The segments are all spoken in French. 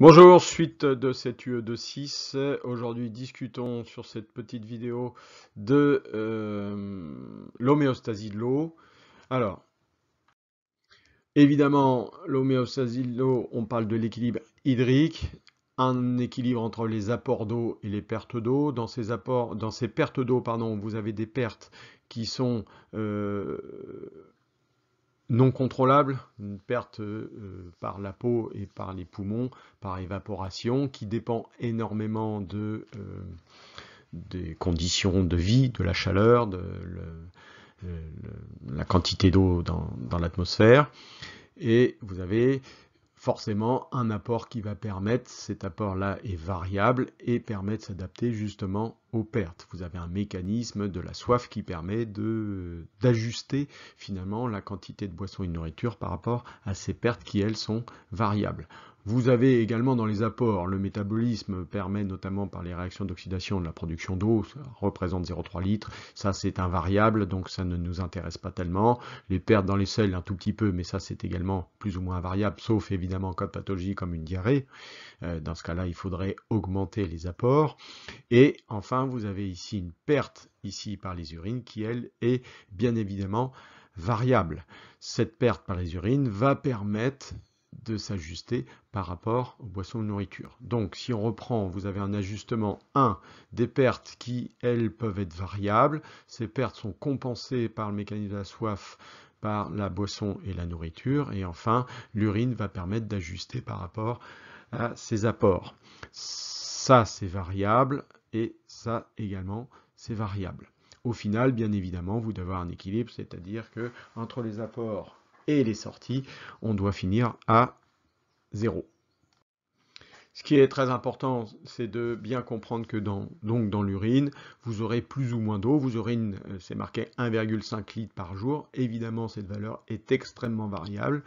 Bonjour, suite de cette UE26. Aujourd'hui, discutons sur cette petite vidéo de l'homéostasie de l'eau. Alors, évidemment, l'homéostasie de l'eau, on parle de l'équilibre hydrique, un équilibre entre les apports d'eau et les pertes d'eau. Dans ces pertes d'eau, pardon, vous avez des pertes qui sont non contrôlable, une perte par la peau et par les poumons, par évaporation, qui dépend énormément des conditions de vie, de la chaleur, la quantité d'eau dans l'atmosphère. Et vous avez forcément un apport qui va permettre, cet apport-là est variable et permet de s'adapter justement aux pertes. Vous avez un mécanisme de la soif qui permet d'ajuster finalement la quantité de boisson et de nourriture par rapport à ces pertes qui, elles, sont variables. Vous avez également dans les apports, le métabolisme permet notamment par les réactions d'oxydation de la production d'eau, ça représente 0,3 litres, ça c'est invariable, donc ça ne nous intéresse pas tellement. Les pertes dans les selles un tout petit peu, mais ça c'est également plus ou moins variable, sauf évidemment en cas de pathologie comme une diarrhée. Dans ce cas-là, il faudrait augmenter les apports. Et enfin, vous avez ici une perte ici par les urines qui, elle, est bien évidemment variable. Cette perte par les urines va permettre de s'ajuster par rapport aux boissons de nourriture. Donc, si on reprend, vous avez un ajustement 1 des pertes qui, elles, peuvent être variables. Ces pertes sont compensées par le mécanisme de la soif, par la boisson et la nourriture. Et enfin, l'urine va permettre d'ajuster par rapport à ses apports. Ça, c'est variable et ça également, c'est variable. Au final, bien évidemment, vous devez avoir un équilibre, c'est-à-dire que entre les apports et les sorties, on doit finir à 0. Ce qui est très important, c'est de bien comprendre que dans l'urine, vous aurez plus ou moins d'eau. Vous aurez c'est marqué 1,5 litre par jour. Évidemment, cette valeur est extrêmement variable,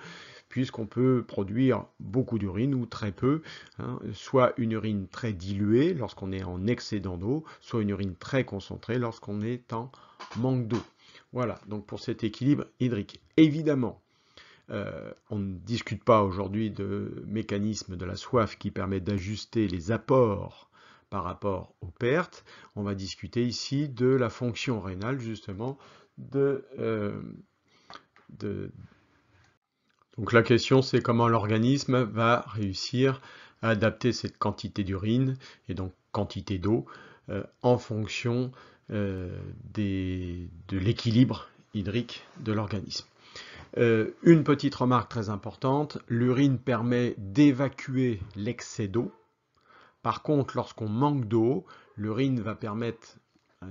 puisqu'on peut produire beaucoup d'urine ou très peu, hein, soit une urine très diluée lorsqu'on est en excédent d'eau, soit une urine très concentrée lorsqu'on est en manque d'eau. Voilà, donc pour cet équilibre hydrique. Évidemment, on ne discute pas aujourd'hui de mécanisme de la soif qui permet d'ajuster les apports par rapport aux pertes. On va discuter ici de la fonction rénale, justement, donc la question, c'est comment l'organisme va réussir à adapter cette quantité d'urine et donc quantité d'eau en fonction de l'équilibre hydrique de l'organisme. Une petite remarque très importante, l'urine permet d'évacuer l'excès d'eau. Par contre, lorsqu'on manque d'eau, l'urine va permettre,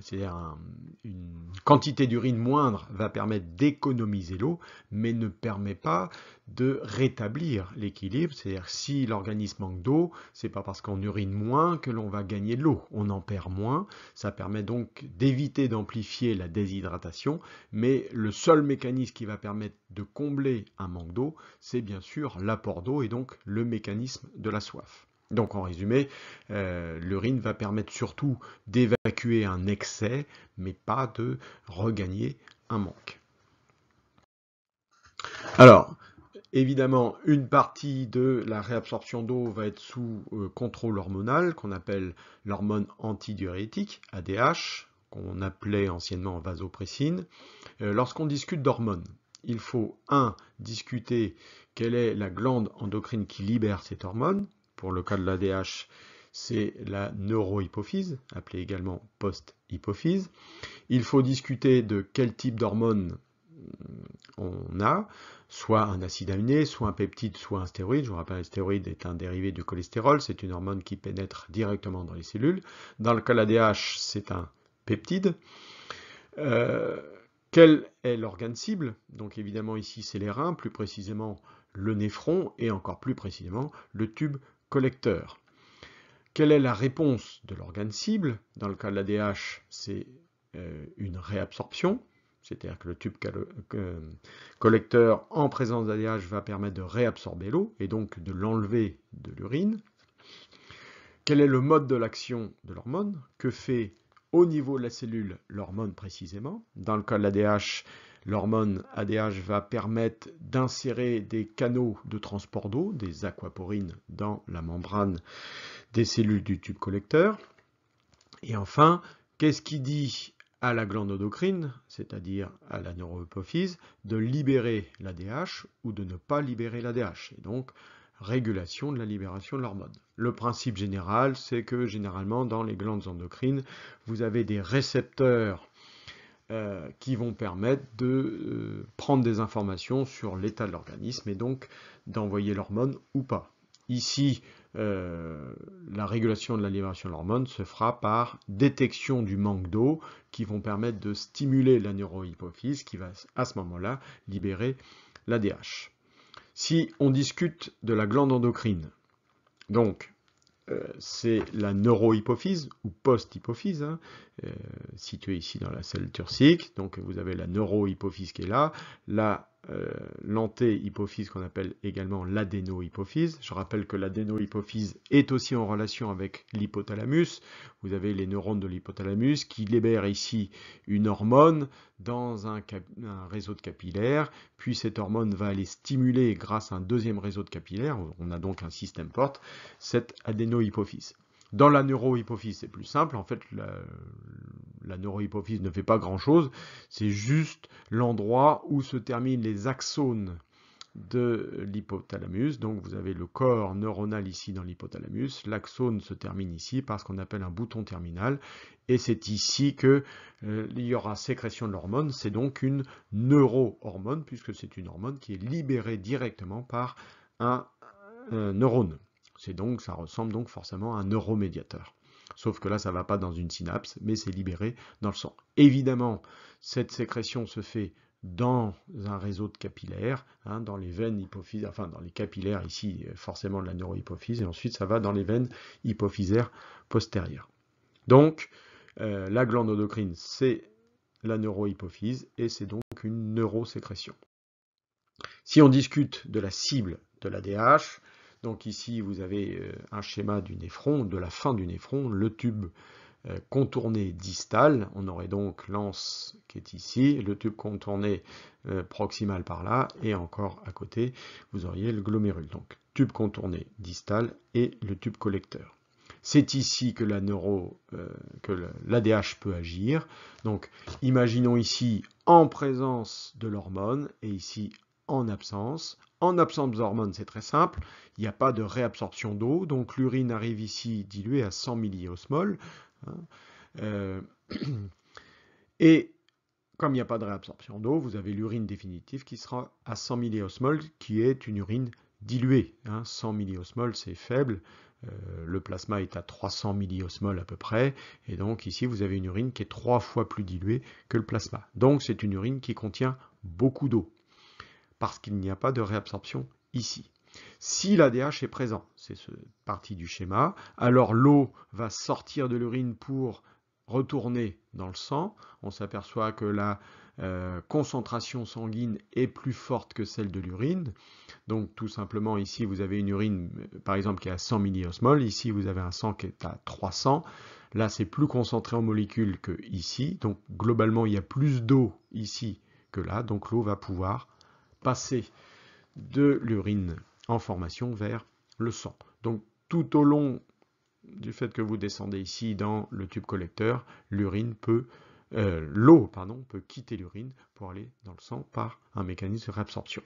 c'est-à-dire une quantité d'urine moindre va permettre d'économiser l'eau, mais ne permet pas de rétablir l'équilibre. C'est-à-dire si l'organisme manque d'eau, c'est pas parce qu'on urine moins que l'on va gagner de l'eau. On en perd moins. Ça permet donc d'éviter d'amplifier la déshydratation, mais le seul mécanisme qui va permettre de combler un manque d'eau, c'est bien sûr l'apport d'eau et donc le mécanisme de la soif. Donc en résumé, l'urine va permettre surtout d'évacuer un excès, mais pas de regagner un manque. Alors, évidemment, une partie de la réabsorption d'eau va être sous contrôle hormonal, qu'on appelle l'hormone antidiurétique, ADH, qu'on appelait anciennement vasopressine. Lorsqu'on discute d'hormones, il faut, discuter quelle est la glande endocrine qui libère cette hormone. Pour le cas de l'ADH, c'est la neurohypophyse, appelée également post-hypophyse. Il faut discuter de quel type d'hormone on a, soit un acide aminé, soit un peptide, soit un stéroïde. Je vous rappelle, le stéroïde est un dérivé du cholestérol, c'est une hormone qui pénètre directement dans les cellules. Dans le cas de l'ADH, c'est un peptide. Quel est l'organe cible? Donc évidemment ici c'est les reins, plus précisément le néphron et encore plus précisément le tube collecteur. Quelle est la réponse de l'organe cible? Dans le cas de l'ADH, c'est une réabsorption, c'est-à-dire que le tube collecteur en présence d'ADH va permettre de réabsorber l'eau et donc de l'enlever de l'urine. Quel est le mode de l'action de l'hormone? Que fait au niveau de la cellule l'hormone précisément? Dans le cas de l'ADH, L'hormone ADH va permettre d'insérer des canaux de transport d'eau, des aquaporines, dans la membrane des cellules du tube collecteur. Et enfin, qu'est-ce qui dit à la glande endocrine, c'est-à-dire à la neurohypophyse, de libérer l'ADH ou de ne pas libérer l'ADH, et donc régulation de la libération de l'hormone. Le principe général, c'est que généralement dans les glandes endocrines, vous avez des récepteurs qui vont permettre de prendre des informations sur l'état de l'organisme et donc d'envoyer l'hormone ou pas. Ici, la régulation de la libération de l'hormone se fera par détection du manque d'eau qui vont permettre de stimuler la neurohypophyse qui va à ce moment-là libérer l'ADH. Si on discute de la glande endocrine, donc c'est la neurohypophyse ou post-hypophyse, hein, située ici dans la selle turcique. Donc vous avez la neurohypophyse qui est là, l'antéhypophyse qu'on appelle également l'adénohypophyse. Je rappelle que l'adénohypophyse est aussi en relation avec l'hypothalamus. Vous avez les neurones de l'hypothalamus qui libèrent ici une hormone dans un réseau de capillaires, puis cette hormone va aller stimuler grâce à un deuxième réseau de capillaires, on a donc un système porte, cette adénohypophyse. Dans la neurohypophyse, c'est plus simple. En fait, la neurohypophyse ne fait pas grand-chose. C'est juste l'endroit où se terminent les axones de l'hypothalamus. Donc, vous avez le corps neuronal ici dans l'hypothalamus. L'axone se termine ici par ce qu'on appelle un bouton terminal. Et c'est ici qu'il y aura sécrétion de l'hormone. C'est donc une neurohormone, puisque c'est une hormone qui est libérée directement par un neurone. Ça ressemble donc forcément à un neuromédiateur. Sauf que là, ça ne va pas dans une synapse, mais c'est libéré dans le sang. Évidemment, cette sécrétion se fait dans un réseau de capillaires, hein, dans les veines hypophyses, enfin dans les capillaires ici, forcément de la neurohypophyse, et ensuite ça va dans les veines hypophysaires postérieures. Donc, la glande endocrine, c'est la neurohypophyse, et c'est donc une neurosécrétion. Si on discute de la cible de l'ADH, donc ici, vous avez un schéma du néphron, de la fin du néphron, le tube contourné distal. On aurait donc l'anse qui est ici, le tube contourné proximal par là, et encore à côté, vous auriez le glomérule. Donc, tube contourné distal et le tube collecteur. C'est ici que l'ADH peut agir. Donc, imaginons ici en présence de l'hormone, et ici en absence. En absence d'hormones, c'est très simple, il n'y a pas de réabsorption d'eau, donc l'urine arrive ici diluée à 100 milliosmoles. Et comme il n'y a pas de réabsorption d'eau, vous avez l'urine définitive qui sera à 100 milliosmoles, qui est une urine diluée. 100 milliosmoles, c'est faible. Le plasma est à 300 milliosmoles à peu près, et donc ici vous avez une urine qui est 3 fois plus diluée que le plasma. Donc c'est une urine qui contient beaucoup d'eau, parce qu'il n'y a pas de réabsorption ici. Si l'ADH est présent, c'est cette partie du schéma, alors l'eau va sortir de l'urine pour retourner dans le sang. On s'aperçoit que la concentration sanguine est plus forte que celle de l'urine. Donc tout simplement ici vous avez une urine par exemple qui est à 100 milliosmoles, ici vous avez un sang qui est à 300. Là c'est plus concentré en molécules que ici, donc globalement il y a plus d'eau ici que là, donc l'eau va pouvoir passer de l'urine en formation vers le sang. Donc tout au long du fait que vous descendez ici dans le tube collecteur, l'eau peut quitter l'urine pour aller dans le sang par un mécanisme de réabsorption.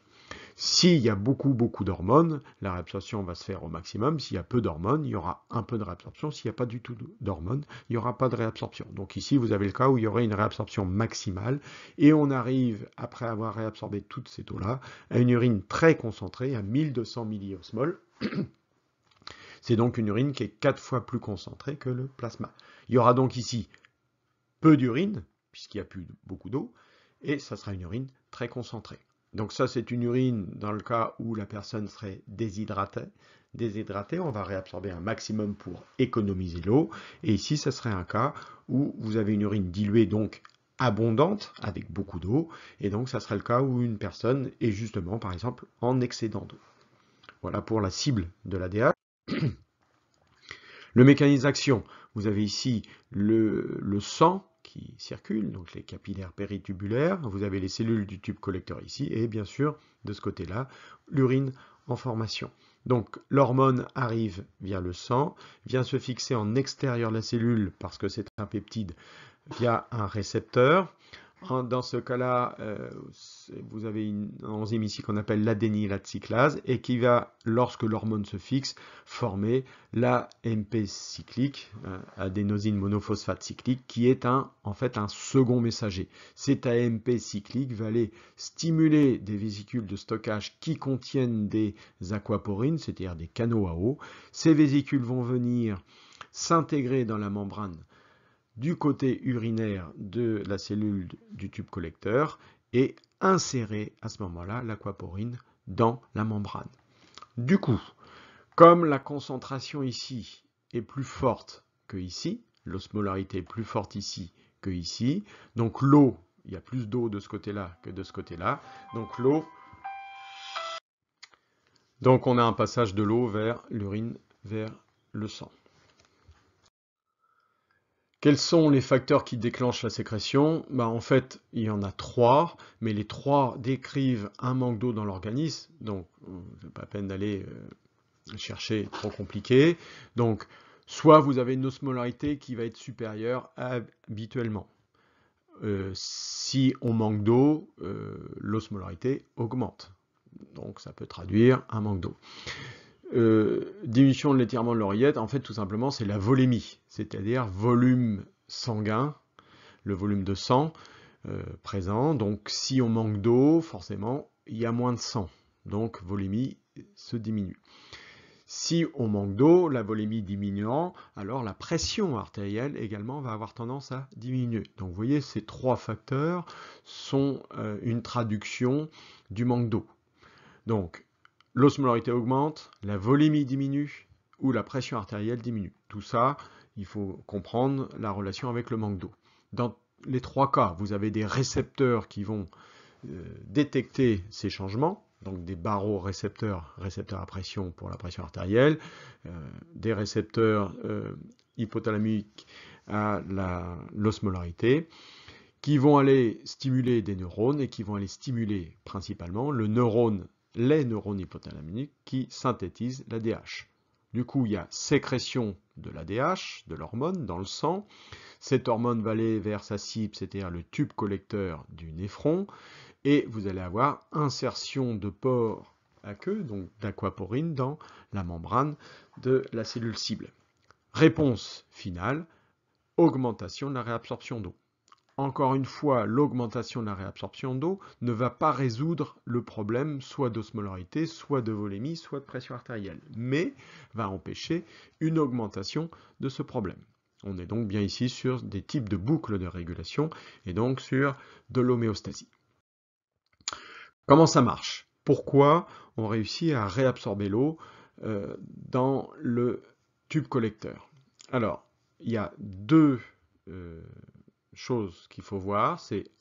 S'il y a beaucoup d'hormones, la réabsorption va se faire au maximum. S'il y a peu d'hormones, il y aura un peu de réabsorption. S'il n'y a pas du tout d'hormones, il n'y aura pas de réabsorption. Donc ici, vous avez le cas où il y aurait une réabsorption maximale et on arrive, après avoir réabsorbé toute cette eau-là, à une urine très concentrée, à 1200 milliosmoles. C'est donc une urine qui est 4 fois plus concentrée que le plasma. Il y aura donc ici peu d'urine, puisqu'il n'y a plus beaucoup d'eau, et ça sera une urine très concentrée. Donc ça, c'est une urine dans le cas où la personne serait déshydratée. On va réabsorber un maximum pour économiser l'eau. Et ici, ça serait un cas où vous avez une urine diluée, donc abondante, avec beaucoup d'eau. Et donc, ça serait le cas où une personne est justement, par exemple, en excédent d'eau. Voilà pour la cible de l'ADH. Le mécanisme d'action, vous avez ici le sang qui circulent, donc les capillaires péritubulaires, vous avez les cellules du tube collecteur ici, et bien sûr, de ce côté-là, l'urine en formation. Donc l'hormone arrive via le sang, vient se fixer en extérieur de la cellule, parce que c'est un peptide, via un récepteur. Dans ce cas-là, vous avez une enzyme ici qu'on appelle l'adénylate cyclase et qui va, lorsque l'hormone se fixe, former l'AMP cyclique, adénosine monophosphate cyclique, qui est en fait un second messager. Cet AMP cyclique va aller stimuler des vésicules de stockage qui contiennent des aquaporines, c'est-à-dire des canaux à eau. Ces vésicules vont venir s'intégrer dans la membrane du côté urinaire de la cellule du tube collecteur et insérer à ce moment-là l'aquaporine dans la membrane. Du coup, comme la concentration ici est plus forte que ici, l'osmolarité est plus forte ici que ici, donc l'eau, il y a plus d'eau de ce côté-là que de ce côté-là, donc l'eau, donc on a un passage de l'eau vers l'urine, vers le sang. Quels sont les facteurs qui déclenchent la sécrétion? En fait, il y en a 3, mais les 3 décrivent un manque d'eau dans l'organisme, donc c'est pas la peine d'aller chercher trop compliqué. Donc, soit vous avez une osmolarité qui va être supérieure habituellement. Si on manque d'eau, l'osmolarité augmente. Donc, ça peut traduire un manque d'eau. Diminution de l'étirement de l'oreillette, en fait tout simplement c'est la volémie, c'est-à-dire volume sanguin, le volume de sang présent. Donc si on manque d'eau, forcément il y a moins de sang, donc volémie se diminue. Si on manque d'eau, la volémie diminuant, alors la pression artérielle également va avoir tendance à diminuer. Donc vous voyez, ces 3 facteurs sont une traduction du manque d'eau. Donc l'osmolarité augmente, la volémie diminue ou la pression artérielle diminue. Tout ça, il faut comprendre la relation avec le manque d'eau. Dans les 3 cas, vous avez des récepteurs qui vont détecter ces changements, donc des barorécepteurs, récepteurs à pression pour la pression artérielle, des récepteurs hypothalamiques à l'osmolarité, qui vont aller stimuler des neurones et qui vont aller stimuler principalement les neurones hypothalamiques qui synthétisent l'ADH. Du coup, il y a sécrétion de l'ADH, de l'hormone, dans le sang. Cette hormone va aller vers sa cible, c'est-à-dire le tube collecteur du néphron, et vous allez avoir insertion de pores aqueux, donc d'aquaporine, dans la membrane de la cellule cible. Réponse finale, augmentation de la réabsorption d'eau. Encore une fois, l'augmentation de la réabsorption d'eau ne va pas résoudre le problème soit d'osmolarité, soit de volémie, soit de pression artérielle, mais va empêcher une augmentation de ce problème. On est donc bien ici sur des types de boucles de régulation et donc sur de l'homéostasie. Comment ça marche? Pourquoi on réussit à réabsorber l'eau dans le tube collecteur? Alors, il y a 2 choses qu'il faut voir, c'est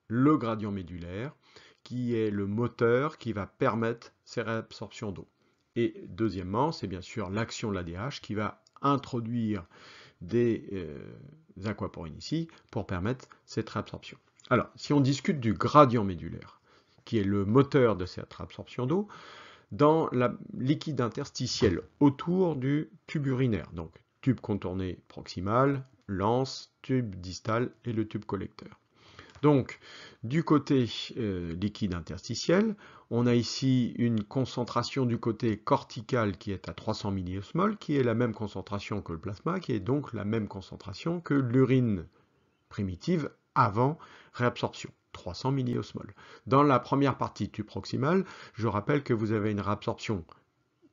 le gradient médulaire, qui est le moteur qui va permettre ces réabsorptions d'eau. Et deuxièmement, c'est bien sûr l'action de l'ADH qui va introduire des aquaporines ici pour permettre cette réabsorption. Alors, si on discute du gradient médulaire, qui est le moteur de cette réabsorption d'eau, dans la liquide interstitiel autour du tube urinaire, donc tube contourné proximal, l'anse, tube distal et le tube collecteur. Donc, du côté liquide interstitiel, on a ici une concentration du côté cortical qui est à 300 milliosmoles, qui est la même concentration que le plasma, qui est donc la même concentration que l'urine primitive avant réabsorption, 300 milliosmoles. Dans la première partie tube proximal, je rappelle que vous avez une réabsorption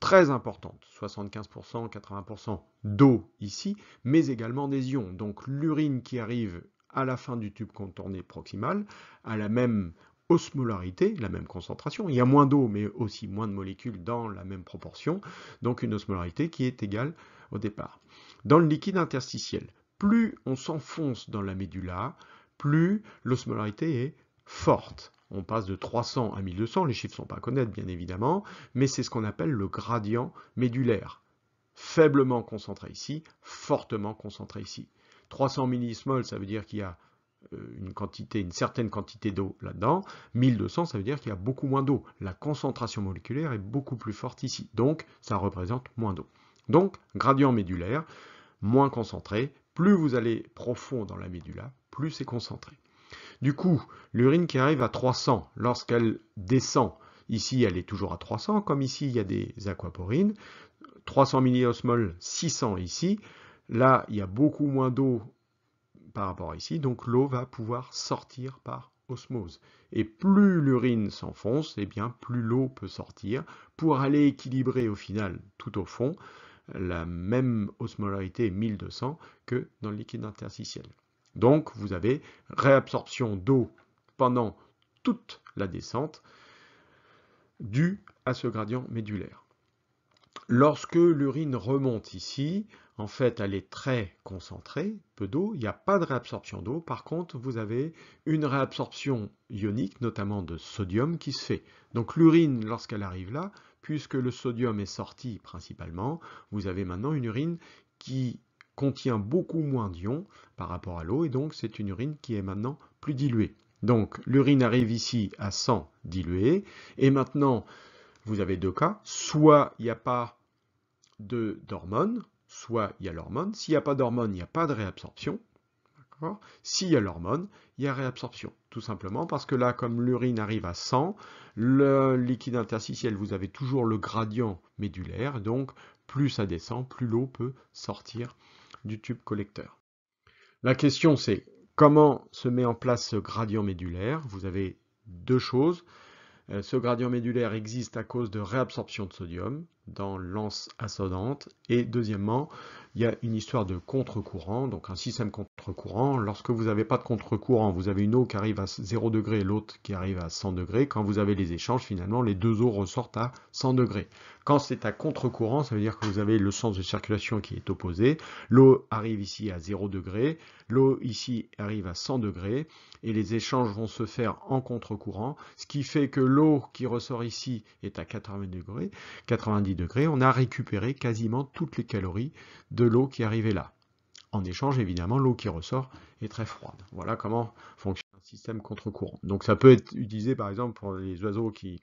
très importante, 75%, 80% d'eau ici, mais également des ions. Donc l'urine qui arrive à la fin du tube contourné proximal a la même osmolarité, la même concentration. Il y a moins d'eau, mais aussi moins de molécules dans la même proportion, donc une osmolarité qui est égale au départ. Dans le liquide interstitiel, plus on s'enfonce dans la médulla, plus l'osmolarité est forte. On passe de 300 à 1200, les chiffres ne sont pas à connaître bien évidemment, mais c'est ce qu'on appelle le gradient médulaire. Faiblement concentré ici, fortement concentré ici. 300 millismoles, ça veut dire qu'il y a une certaine quantité d'eau là-dedans. 1200, ça veut dire qu'il y a beaucoup moins d'eau. La concentration moléculaire est beaucoup plus forte ici. Donc, ça représente moins d'eau. Donc, gradient médulaire, moins concentré. Plus vous allez profond dans la médula, plus c'est concentré. Du coup, l'urine qui arrive à 300, lorsqu'elle descend, ici elle est toujours à 300, comme ici il y a des aquaporines, 300 milliosmoles, 600 ici, là il y a beaucoup moins d'eau par rapport à ici, donc l'eau va pouvoir sortir par osmose. Et plus l'urine s'enfonce, et bien plus l'eau peut sortir pour aller équilibrer au final, tout au fond, la même osmolarité 1200 que dans le liquide interstitiel. Donc vous avez réabsorption d'eau pendant toute la descente due à ce gradient médulaire. Lorsque l'urine remonte ici, en fait, elle est très concentrée, peu d'eau, il n'y a pas de réabsorption d'eau. Par contre, vous avez une réabsorption ionique, notamment de sodium, qui se fait. Donc l'urine, lorsqu'elle arrive là, puisque le sodium est sorti principalement, vous avez maintenant une urine qui contient beaucoup moins d'ions par rapport à l'eau, et donc c'est une urine qui est maintenant plus diluée. Donc l'urine arrive ici à 100 diluée, et maintenant vous avez deux cas, soit il n'y a pas d'hormones, soit il y a l'hormone. S'il n'y a pas d'hormone, il n'y a pas de réabsorption. S'il y a l'hormone, il y a réabsorption. Tout simplement parce que là, comme l'urine arrive à 100, le liquide interstitiel, vous avez toujours le gradient médulaire, donc plus ça descend, plus l'eau peut sortir du tube collecteur. La question c'est, comment se met en place ce gradient médulaire? Vous avez deux choses. Ce gradient médulaire existe à cause de réabsorption de sodium dans l'anse ascendante. Et deuxièmement, il y a une histoire de contre-courant, donc un système contre-courant. Lorsque vous n'avez pas de contre-courant, vous avez une eau qui arrive à 0 degré et l'autre qui arrive à 100 degrés. Quand vous avez les échanges, finalement, les deux eaux ressortent à 100 degrés. Quand c'est à contre-courant, ça veut dire que vous avez le sens de circulation qui est opposé. L'eau arrive ici à 0 degré, l'eau ici arrive à 100 degrés, et les échanges vont se faire en contre-courant, ce qui fait que l'eau qui ressort ici est à 90 degrés. On a récupéré quasiment toutes les calories de l'eau qui arrivait là. En échange, évidemment, l'eau qui ressort est très froide. Voilà comment fonctionne un système contre-courant. Donc ça peut être utilisé par exemple pour les oiseaux qui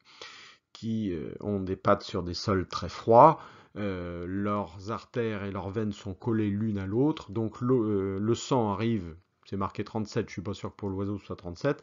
ont des pattes sur des sols très froids. Leurs artères et leurs veines sont collées l'une à l'autre. Donc le sang arrive, c'est marqué 37, je ne suis pas sûr que pour l'oiseau ce soit 37.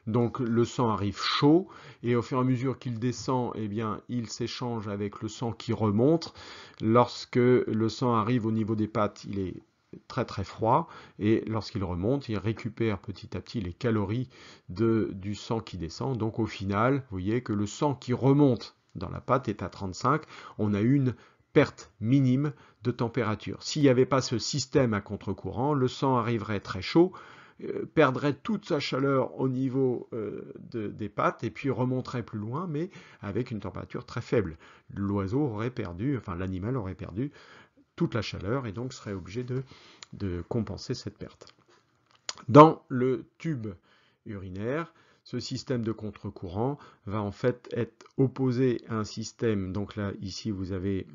Donc le sang arrive chaud et au fur et à mesure qu'il descend, eh bien, il s'échange avec le sang qui remonte. Lorsque le sang arrive au niveau des pattes, il est très très froid et lorsqu'il remonte, il récupère petit à petit les calories du sang qui descend. Donc au final, vous voyez que le sang qui remonte dans la patte est à 35. On a une perte minime de température. S'il n'y avait pas ce système à contre-courant, le sang arriverait très chaud, perdrait toute sa chaleur au niveau des pattes et puis remonterait plus loin, mais avec une température très faible. L'oiseau aurait perdu, enfin l'animal aurait perdu toute la chaleur et donc serait obligé de compenser cette perte. Dans le tube urinaire, ce système de contre-courant va en fait être opposé à un système, donc là ici vous avez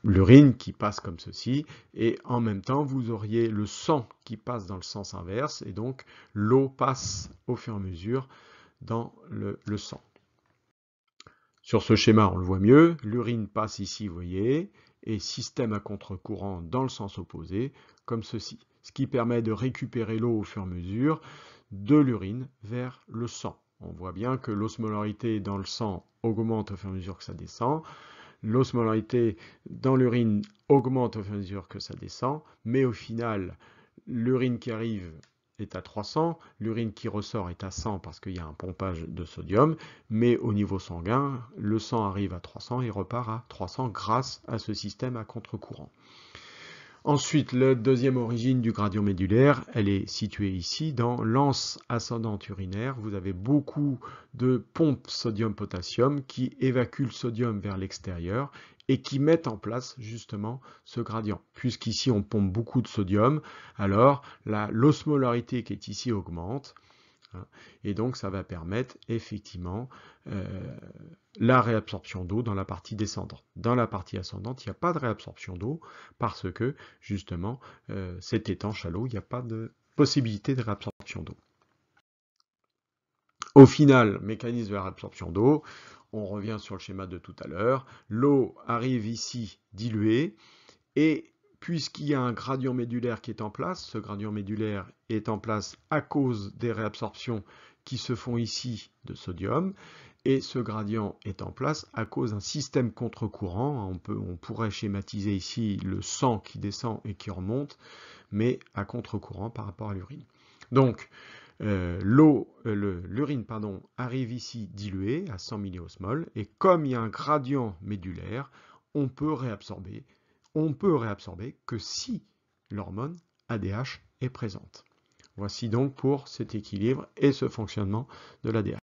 l'urine qui passe comme ceci, et en même temps vous auriez le sang qui passe dans le sens inverse, et donc l'eau passe au fur et à mesure dans le sang. Sur ce schéma on le voit mieux, l'urine passe ici, vous voyez, et système à contre-courant dans le sens opposé, comme ceci, ce qui permet de récupérer l'eau au fur et à mesure de l'urine vers le sang. On voit bien que l'osmolarité dans le sang augmente au fur et à mesure que ça descend, l'osmolarité dans l'urine augmente au fur et à mesure que ça descend, mais au final, l'urine qui arrive est à 300, l'urine qui ressort est à 100 parce qu'il y a un pompage de sodium, mais au niveau sanguin, le sang arrive à 300 et repart à 300 grâce à ce système à contre-courant. Ensuite, la deuxième origine du gradient médulaire, elle est située ici dans l'anse ascendante urinaire. Vous avez beaucoup de pompes sodium-potassium qui évacuent le sodium vers l'extérieur et qui mettent en place justement ce gradient. Puisqu'ici on pompe beaucoup de sodium, alors l'osmolarité qui est ici augmente. hein. Et donc ça va permettre effectivement la réabsorption d'eau dans la partie descendante. Dans la partie ascendante, il n'y a pas de réabsorption d'eau parce que justement c'est étanche à l'eau, il n'y a pas de possibilité de réabsorption d'eau. Au final, mécanisme de réabsorption d'eau, on revient sur le schéma de tout à l'heure, l'eau arrive ici diluée, et puisqu'il y a un gradient médulaire qui est en place, ce gradient médulaire est en place à cause des réabsorptions qui se font ici de sodium, et ce gradient est en place à cause d'un système contre-courant. On pourrait schématiser ici le sang qui descend et qui remonte, mais à contre-courant par rapport à l'urine. Donc, l'urine arrive ici diluée à 100 milliosmoles, et comme il y a un gradient médulaire, on peut réabsorber que si l'hormone ADH est présente. Voici donc pour cet équilibre et ce fonctionnement de l'ADH.